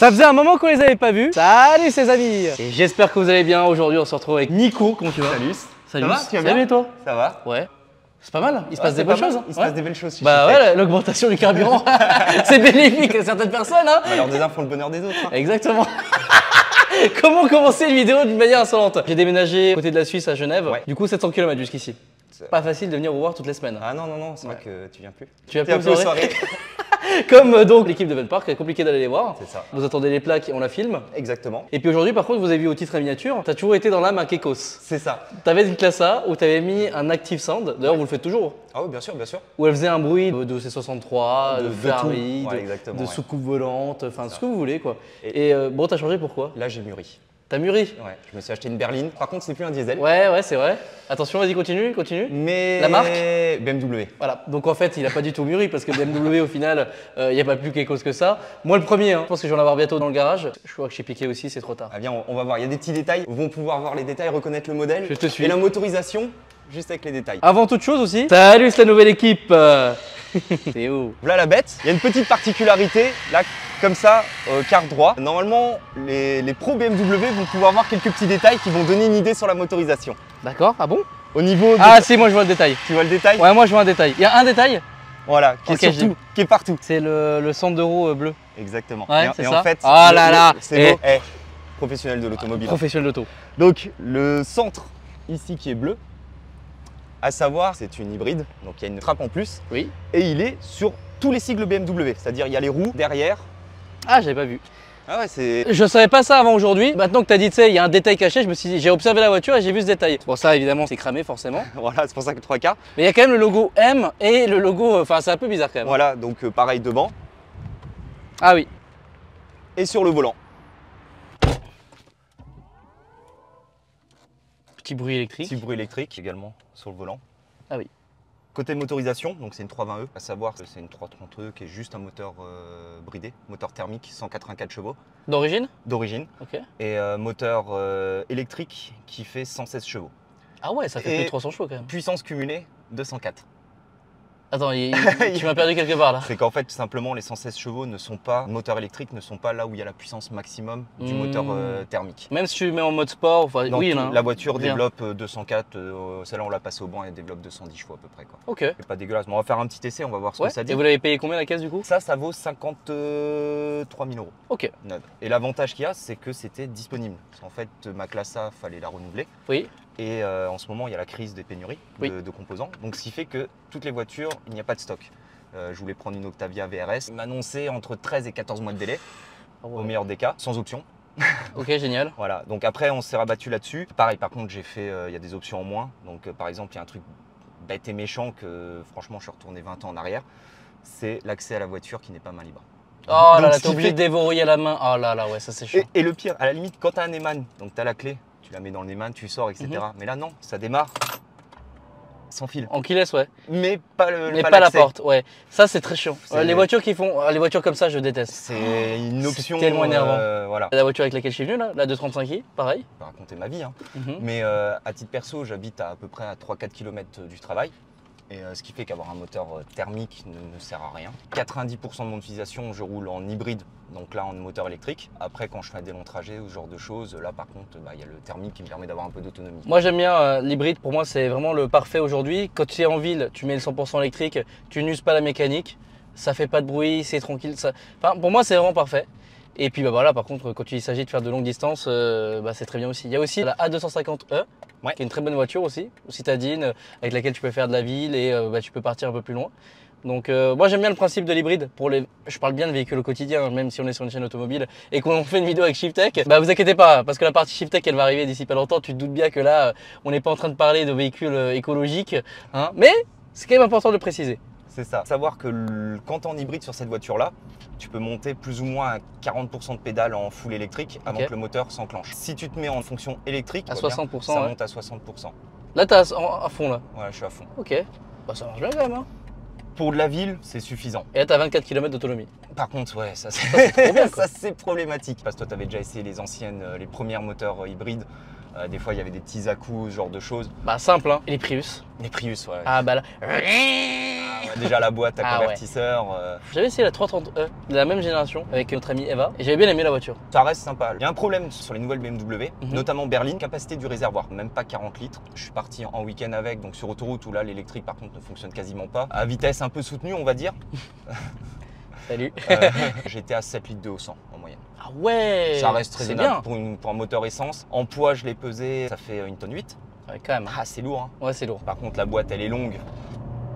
Ça faisait un moment qu'on les avait pas vus. Salut ses amis. Et j'espère que vous allez bien. Aujourd'hui on se retrouve avec Nico. Comment tu vas? Salut. Salut. Ça va, tu vas Salut bien? et toi? Ça va. Ouais. C'est pas mal, il se passe des bonnes choses. Hein. Il se passe des belles choses chez Bah Chiptech. ouais, l'augmentation du carburant, c'est bénéfique à certaines personnes. Hein. Alors des uns font le bonheur des autres. Hein. Exactement. Comment commencer une vidéo d'une manière insolente? J'ai déménagé à côté de la Suisse à Genève, Ouais. du coup 700 km jusqu'ici. Pas facile de venir vous voir toutes les semaines. Ah non, c'est vrai que tu viens plus. Tu vas Tu viens plus aux soirées. soirées. Comme donc l'équipe de Park, c'est compliqué d'aller les voir. C'est ça. Vous attendez les plaques et on la filme. Exactement. Et puis aujourd'hui par contre vous avez vu au titre et miniature, t'as toujours été dans l'âme à Kekos. C'est ça. T'avais une classe A où t'avais mis un Active Sound, d'ailleurs vous le faites toujours. Ah oui, bien sûr, bien sûr. Où elle faisait un bruit de C63, de De Ferrari, tout. Ouais, exactement, de ouais. soucoupe volante, enfin ce que vous voulez quoi. Et- Et bon t'as changé pourquoi? Là, j'ai mûri. T'as mûri? Ouais, je me suis acheté une berline. Par contre, c'est plus un diesel. Ouais c'est vrai. Attention vas-y continue. Mais La marque BMW. Voilà, donc en fait il a pas du tout mûri parce que BMW au final il n'y a pas plus quelque chose que ça. Moi le premier, hein, je pense que je vais en avoir bientôt dans le garage. Je crois que chez Piqué aussi c'est trop tard. Ah bien, on va voir. Il y a des petits détails. Ils vont pouvoir voir les détails, reconnaître le modèle. Je te suis. Et la motorisation, juste avec les détails. Avant toute chose aussi, salut c'est la nouvelle équipe. C'est où? Voilà la bête. Il y a une petite particularité, là, comme ça, quart droit. Normalement, les pros BMW vont pouvoir voir quelques petits détails qui vont donner une idée sur la motorisation. D'accord, ah bon? Au niveau de... Ah si moi je vois le détail. Tu vois le détail? Ouais moi je vois un détail. Il y a un détail, Voilà, qui Ok, est surtout, qui est partout. c'est le centre d'euro bleu. Exactement. Ouais, et c'est en ça. fait, Ah là là. c'est beau. Professionnel de l'automobile. Professionnel d'auto. Donc, le centre ici qui est bleu, à savoir, c'est une hybride, donc il y a une trappe en plus, Oui. et il est sur tous les sigles BMW, c'est-à-dire il y a les roues derrière. Ah j'avais pas vu. Ah ouais, c'est... Je savais pas ça avant aujourd'hui. Maintenant que t'as dit tu sais, il y a un détail caché, je me suis dit, j'ai observé la voiture et j'ai vu ce détail. Bon ça évidemment c'est cramé forcément. Voilà, c'est pour ça que le 3 quarts. Mais il y a quand même le logo M et le logo, enfin c'est un peu bizarre quand même. Voilà, donc pareil devant, Ah oui. et sur le volant. Petit bruit électrique. Petit bruit électrique également sur le volant. Ah oui. Côté motorisation, donc c'est une 320e, à savoir que c'est une 330e qui est juste un moteur bridé, moteur thermique 184 chevaux D'origine? d'origine, Ok. et moteur électrique qui fait 116 chevaux. Ah ouais, ça fait Et- plus de 300 chevaux quand même. Puissance cumulée 204. Attends, tu m'as perdu quelque part là. C'est qu'en fait, simplement, les 116 chevaux ne sont pas, moteurs électriques ne sont pas là où il y a la puissance maximum du moteur thermique. Même si tu mets en mode sport, enfin, Donc, oui, il y en a un. la voiture Bien. développe 204, celle-là on l'a passée au banc, elle développe 210 chevaux à peu près. Quoi. Ok. C'est pas dégueulasse, mais on va faire un petit essai, on va voir ce Ouais. que ça dit. Et vous l'avez payé combien la caisse du coup? Ça vaut 53 000 euros. Ok. Neuve. Et l'avantage qu'il y a, c'est que c'était disponible. Parce qu'en fait, ma classe A, fallait la renouveler. Oui. Et en ce moment, il y a la crise des pénuries Oui. de composants. Donc, ce qui fait que toutes les voitures, il n'y a pas de stock. Je voulais prendre une Octavia VRS. Il m'annonçait entre 13 et 14 mois de délai, Ah ouais. au meilleur des cas, sans option. Ok, génial. Voilà. Donc après, on s'est rabattu là-dessus. Pareil, par contre, j'ai fait, il y a des options en moins. Donc, par exemple, il y a un truc bête et méchant que, franchement, je suis retourné 20 ans en arrière. C'est l'accès à la voiture qui n'est pas main libre. Oh là Donc, là, ce t'es qui obligé fait- de déverrouiller la main. Oh là là, ouais, ça c'est chiant. Et le pire, à la limite, quand tu as un Eman, donc tu as la clé, tu la mets dans le Eman, tu sors, etc. Mais là, non, ça démarre sans fil. En keyless, ouais. Mais pas le Mais pas la l'accès. porte, ouais. Ça c'est très chiant. C'est- Les voitures qui font, les voitures comme ça, je déteste. C'est une C'est option. tellement énervant. Voilà. La voiture avec laquelle je suis venu là, la 235i, pareil. Je vais raconter ma vie. Hein. Mhm. Mais à titre perso, j'habite à peu près à 3-4 km du travail. Et ce qui fait qu'avoir un moteur thermique ne sert à rien. 90% de mon utilisation, je roule en hybride, donc là en moteur électrique. Après, quand je fais des longs trajets ou ce genre de choses, là par contre, il y a le thermique qui me permet d'avoir un peu d'autonomie. Moi j'aime bien l'hybride, pour moi c'est vraiment le parfait aujourd'hui. Quand tu es en ville, tu mets le 100% électrique, tu n'uses pas la mécanique, ça fait pas de bruit, c'est tranquille. Enfin, pour moi c'est vraiment parfait. Et puis bah voilà, par contre quand il s'agit de faire de longues distances, c'est très bien aussi. Il y a aussi la A250e, Ouais. qui est une très bonne voiture aussi, citadine, avec laquelle tu peux faire de la ville et tu peux partir un peu plus loin. Donc moi j'aime bien le principe de l'hybride. Je parle bien de véhicules au quotidien, même si on est sur une chaîne automobile et qu'on fait une vidéo avec Chiptech. Bah vous inquiétez pas, parce que la partie Chiptech elle va arriver d'ici pas longtemps. Tu te doutes bien que là on n'est pas en train de parler de véhicules écologiques, hein. Mais c'est quand même important de le préciser. C'est ça. Savoir que quand tu es en hybride sur cette voiture-là, tu peux monter plus ou moins à 40% de pédale en full électrique avant Ok. que le moteur s'enclenche. Si tu te mets en fonction électrique, À tu vois bien, 60%, ça ouais. monte à 60%. Là t'as à fond là. Voilà, je suis à fond. Ok, bah ça marche bien quand même. Hein. Pour de la ville, c'est suffisant. Et là, t'as 24 km d'autonomie. Par contre, ouais, ça c'est trop bien, quoi. ça c'est problématique. Parce que toi, tu avais déjà essayé les anciennes, les premières moteurs hybrides. Des fois, il y avait des petits à-coups, ce genre de choses. Bah simple, hein. Et les Prius? Les Prius, ouais. Ah bah là. Déjà la boîte à Ah ouais. convertisseur. J'avais essayé la 330e de la même génération avec notre amie Eva et j'avais bien aimé la voiture. Ça reste sympa. Il y a un problème sur les nouvelles BMW, Mhm. notamment berline, capacité du réservoir, même pas 40 litres. Je suis parti en week-end avec, donc sur autoroute où là l'électrique par contre ne fonctionne quasiment pas. À vitesse un peu soutenue, on va dire. Salut. J'étais à 7 litres de au 100 en moyenne. Ah ouais. Ça reste c'est raisonnable bien. pour un moteur essence. En poids, je l'ai pesé, ça fait 1 tonne 8. Ouais, quand même. Ah, c'est lourd. Hein. Ouais, c'est lourd. Par contre, la boîte, elle est longue.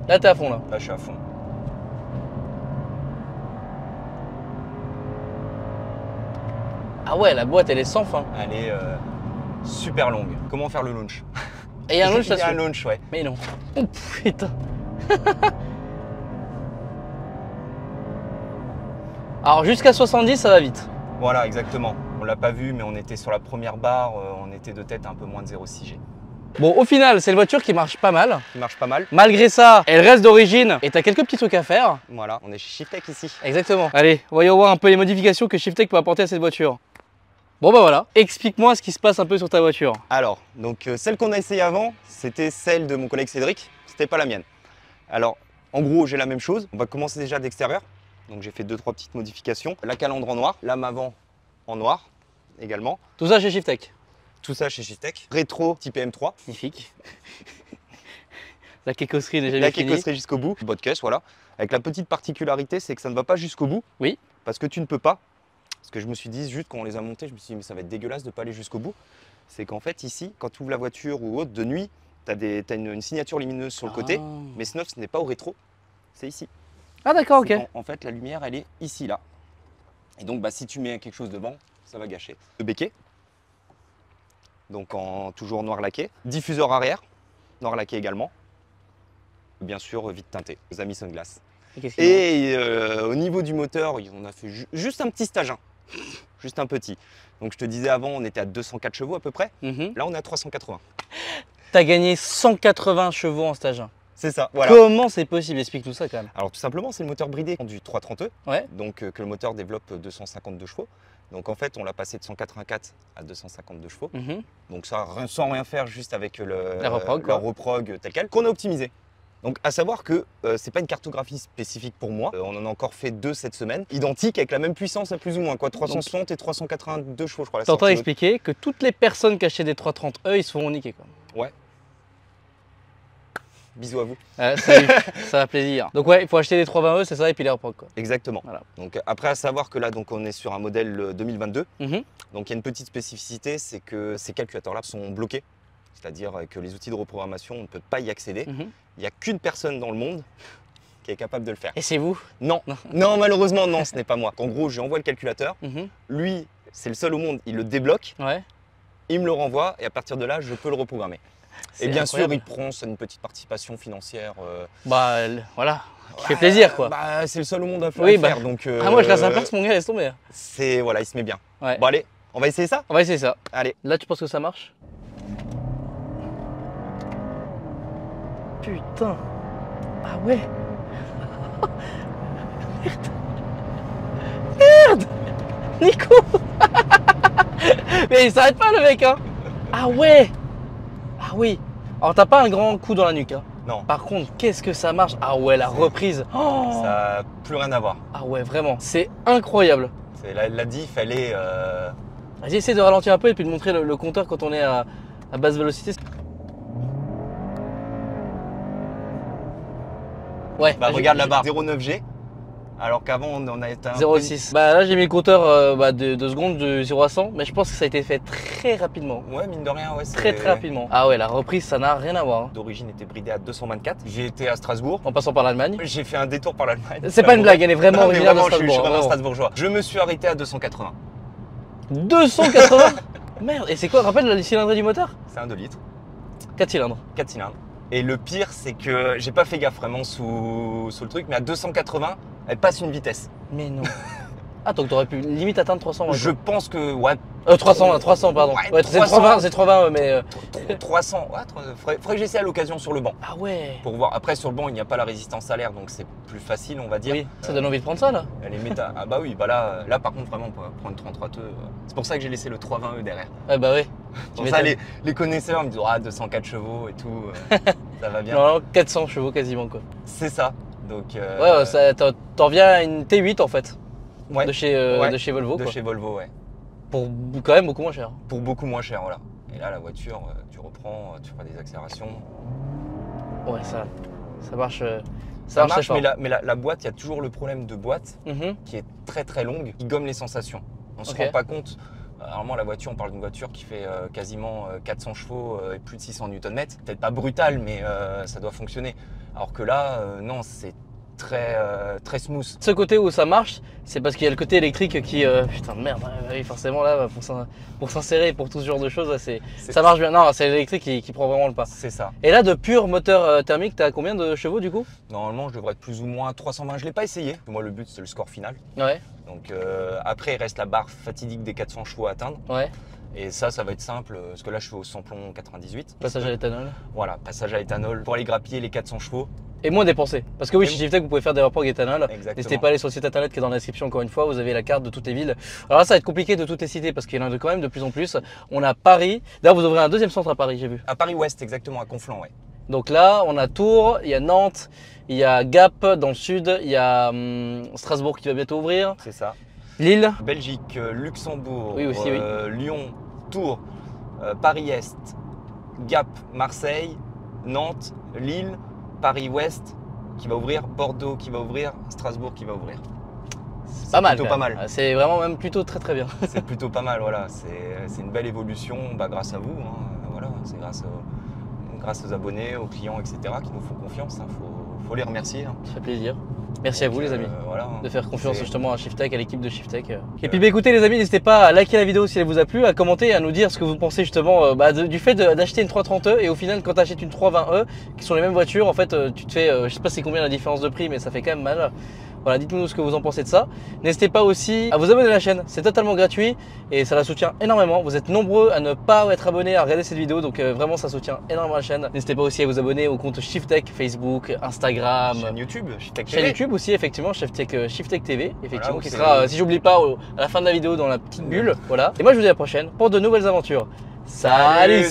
Là, t'es à fond là. Là, je suis à fond. Ah ouais, la boîte elle est sans fin. Elle est super longue. Comment faire le launch? Et il y a un launch Il y a un là-dessus. launch, ouais. Mais non. Oh putain. Alors jusqu'à 70 ça va vite. Voilà, exactement. On l'a pas vu, mais on était sur la première barre. On était de tête à un peu moins de 0,6 G. Bon au final c'est une voiture qui marche pas mal. Qui marche pas mal. Malgré ça, elle reste d'origine et t'as quelques petits trucs à faire. Voilà, on est chez Shiftech ici. Exactement. Allez, voyons voir un peu les modifications que Shiftech peut apporter à cette voiture. Bon bah voilà, explique-moi ce qui se passe un peu sur ta voiture. Alors, donc celle qu'on a essayée avant, c'était celle de mon collègue Cédric. C'était pas la mienne. Alors, en gros, j'ai la même chose. On va commencer déjà d'extérieur. Donc j'ai fait 2-3 petites modifications. La calandre en noir, lame avant en noir également. Tout ça chez Shiftech. Tout ça chez Shiftech. Rétro type M3. Magnifique. La kékosserie n'est jamais La finie. kékosserie jusqu'au bout. Bot caisse, voilà. Avec la petite particularité, c'est que ça ne va pas jusqu'au bout. Oui. Parce que tu ne peux pas. Parce que je me suis dit, juste quand on les a montés, je me suis dit, mais ça va être dégueulasse de ne pas aller jusqu'au bout. C'est qu'en fait, ici, quand tu ouvres la voiture ou autre, de nuit, tu as une signature lumineuse sur le côté. Ah. Mais ce neuf, ce n'est pas au rétro, c'est ici. Ah d'accord, ok. En fait, la lumière, elle est ici, là. Et donc, bah, si tu mets quelque chose devant, ça va gâcher. Le béquet, donc toujours noir laqué. Diffuseur arrière, noir laqué également. Bien sûr, vite teinté. Les amis sunglass. Et au niveau du moteur, on a fait juste un petit stage 1. Juste un petit. Donc, je te disais avant, on était à 204 chevaux à peu près. Là, on est à 380. T'as gagné 180 chevaux en stage 1. C'est ça, voilà. Comment c'est possible? Explique-nous ça quand même. Alors tout simplement, c'est le moteur bridé du 330e, Ouais. donc que le moteur développe 252 chevaux. Donc en fait, on l'a passé de 184 à 252 chevaux. Donc ça, sans rien faire, juste avec La reprog tel quel, qu'on a optimisé. Donc à savoir que c'est pas une cartographie spécifique pour moi. On en a encore fait 2 cette semaine, identiques avec la même puissance à plus ou moins, quoi, 360 et 382 chevaux, je crois. T'entends expliquer que toutes les personnes qui achètent des 330e, ils se font niquer quoi. Ouais. Bisous à vous. Salut, ça va plaisir. Donc ouais, il faut acheter des 320e, c'est ça, et puis les reprog quoi. Exactement. Voilà. Donc après à savoir que là donc on est sur un modèle 2022. Mhm. Donc il y a une petite spécificité, c'est que ces calculateurs-là sont bloqués. C'est-à-dire que les outils de reprogrammation, on ne peut pas y accéder. Mhm. Il n'y a qu'une personne dans le monde qui est capable de le faire. Et c'est vous? Non, non, malheureusement non, ce n'est pas moi. En gros, je lui envoie le calculateur. Mhm. Lui, c'est le seul au monde, il le débloque, Ouais. il me le renvoie et à partir de là, je peux le reprogrammer. C'est Et bien incroyable. sûr, il prend une petite participation financière. Bah voilà, qui fait plaisir quoi. Bah, c'est le seul au monde à Oui, le bah. faire. Donc, Ah moi je reste à place mon gars, laisse tomber. c'est voilà, il se met bien. Ouais. Bon allez, on va essayer ça. On va essayer ça. Allez. Là tu penses que ça marche? Putain. Ah ouais. Merde. Merde. Nico. Mais il s'arrête pas le mec hein. Ah ouais. Ah oui. Alors t'as pas un grand coup dans la nuque hein. Non, Par contre, qu'est-ce que ça marche? Ah ouais, la reprise. Oh. ça n'a plus rien à voir. Ah ouais, vraiment. C'est incroyable. La diff, elle est. Vas-y, essaie de ralentir un peu et puis de montrer le compteur quand on est à basse vélocité. Ouais. Bah, regarde la barre 0,9 G, alors qu'avant on en a été un 0,6. Bah là j'ai mis le compteur de secondes de 0 à 100, mais je pense que ça a été fait très rapidement. Ouais, mine de rien, ouais. Très rapidement. Ah ouais, la reprise ça n'a rien à voir. Hein. D'origine était bridé à 224. J'ai été à Strasbourg. En passant par l'Allemagne. J'ai fait un détour par l'Allemagne. C'est pas une blague, elle est vraiment Non, mais originaire de vraiment, je suis Strasbourg. vraiment Vraiment. strasbourgeois. Je me suis arrêté à 280. 280. Merde, et c'est quoi? Rappelle la cylindrée du moteur? C'est un 2 litres, 4 cylindres. 4 cylindres. Et le pire, c'est que j'ai pas fait gaffe vraiment sous le truc, mais à 280, elle passe une vitesse. Mais non. Ah, donc t'aurais pu limite atteindre 320. Je pense que, ouais. 300 pardon. Ouais, Ouais, c'est 300. 320 mais. 300, ouais, faudrait que j'essaie à l'occasion sur le banc. Ah ouais. Pour voir. Après, sur le banc, il n'y a pas la résistance à l'air, donc c'est plus facile, on va dire. Oui, ça donne envie de prendre ça là. Les méta. Ah bah oui, bah là par contre, vraiment, pour prendre 33 E. C'est pour ça que j'ai laissé le 320E derrière. Ah bah oui. Pour ça, les connaisseurs me disent, ah, 204 chevaux et tout, ça va bien. Non, 400 chevaux quasiment quoi. C'est ça. Donc, Ouais, ça, t'en reviens à une T8 en fait. ouais, De chez Volvo. de quoi. chez Volvo, ouais. Pour quand même beaucoup moins cher. Pour beaucoup moins cher, voilà. Et là, la voiture, tu reprends, tu feras des accélérations. Ouais, ça marche. Ça marche très marche, fort. mais la boîte, il y a toujours le problème de boîte Mhm. qui est très très longue, qui gomme les sensations. On ne se Ok. rend pas compte. Normalement, la voiture, on parle d'une voiture qui fait quasiment 400 chevaux et plus de 600 Nm. Peut-être pas brutal, mais ça doit fonctionner. Alors que là, non, c'est très smooth. Ce côté où ça marche, c'est parce qu'il y a le côté électrique qui. Putain, merde, oui, forcément là, pour s'insérer, pour tout ce genre de choses, là, ça marche bien. Non, c'est l'électrique qui prend vraiment le pas. C'est ça. Et là, de pur moteur thermique, t'as combien de chevaux du coup? Normalement, je devrais être plus ou moins 320. Je ne l'ai pas essayé. Moi, le but, c'est le score final. Ouais, Donc après, il reste la barre fatidique des 400 chevaux à atteindre. ouais. Et ça va être simple, parce que là, je suis au samplon 98. Passage à l'éthanol. Voilà, passage à éthanol pour aller grappiller les 400 chevaux. Et moins dépensé. Parce que oui, Et chez Shiftech, vous pouvez faire des reports éthanol. Exactement. N'hésitez pas à aller sur le site internet qui est dans la description encore une fois. Vous avez la carte de toutes les villes. Alors là, ça va être compliqué de toutes les citer parce qu'il y en a quand même de plus en plus. On a Paris. D'ailleurs, vous ouvrez un deuxième centre à Paris, j'ai vu. À Paris-Ouest, exactement, à Conflans, ouais. Donc là, on a Tours, il y a Nantes, il y a Gap dans le sud, il y a Strasbourg qui va bientôt ouvrir, C'est ça. Lille. Belgique, Luxembourg, Oui, aussi, oui. Lyon, Tours, Paris-Est, Gap, Marseille, Nantes, Lille, Paris-Ouest qui va ouvrir, Bordeaux qui va ouvrir, Strasbourg qui va ouvrir. C'est Pas mal. plutôt quand pas même. mal. C'est vraiment même plutôt très très bien. C'est plutôt pas mal, voilà. C'est une belle évolution grâce à vous. Hein. Voilà, c'est grâce aux abonnés, aux clients, etc. qui nous font confiance. Il faut les remercier. Hein. Ça fait plaisir. Merci à vous les amis. Voilà, hein. De faire confiance C'est- justement à Shiftech, à l'équipe de Shiftech. Et puis écoutez les amis, n'hésitez pas à liker la vidéo si elle vous a plu, à commenter et à nous dire ce que vous pensez justement du fait d'acheter une 330e et au final quand tu achètes une 320e, qui sont les mêmes voitures, en fait tu te fais, je sais pas c'est combien la différence de prix mais ça fait quand même mal. Voilà, dites-nous ce que vous en pensez de ça. N'hésitez pas aussi à vous abonner à la chaîne, c'est totalement gratuit et ça la soutient énormément. Vous êtes nombreux à ne pas être abonnés à regarder cette vidéo, donc vraiment ça soutient énormément la chaîne. N'hésitez pas aussi à vous abonner au compte Shiftech, Facebook, Instagram, Chaîne YouTube, Shiftech chaîne TV. YouTube aussi, effectivement, Shiftech TV, effectivement, Voilà, qui c'est- sera, si j'oublie pas, à la fin de la vidéo dans la petite bulle. Voilà. Et moi je vous dis à la prochaine pour de nouvelles aventures. Salut!